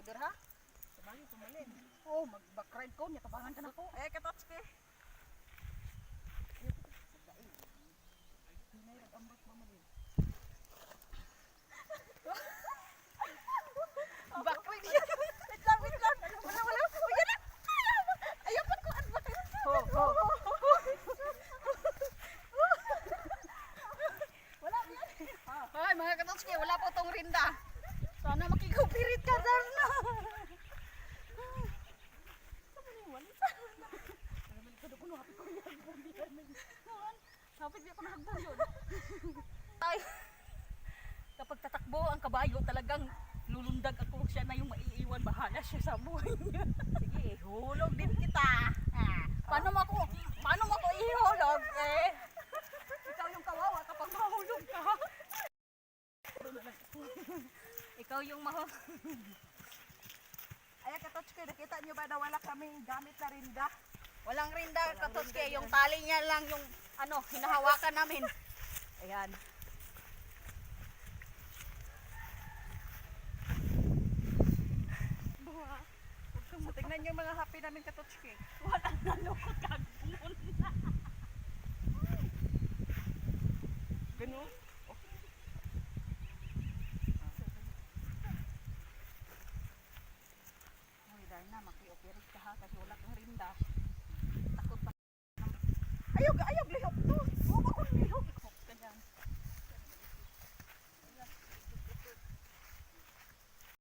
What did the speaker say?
rider ha? Sabay pumalin. Oh, mag-back ride ko, tabangan ka na ko. Eh Katotski. Hinay nag-ambot mamalin. Back ride yan. Wait lang, wait lang. Wala. Oh, yan na. Ayaw pa ko advocate. Ho. Wala yan. Ay, mga katotski, wala po tong rinda. Sana makikupirit ka, Darna. Hapit di ako nahagdan yun. Ay, kapag tatakbo ang kabayo, talagang lulundag ako. Siya na yung maiiwan. Bahala siya sa buhay niya. Sige, hulog din kita. Paano mo ako ihulog? Eh, ikaw yung kawawa kapag mahulog ka. Ikaw yung Ay Katotski, nakita niyo ba na wala kaming gamit na rinda? Walang rinda, Katotski. Yung tali niya lang yung hinahawakan namin. Ayan. So, tingnan niyo mga happy namin Katotski. Walang naloko kagumon na. Ganun. Uy, Darna, maki-operate ka ha kasi wala kang rinda. Takot pa. Ayaw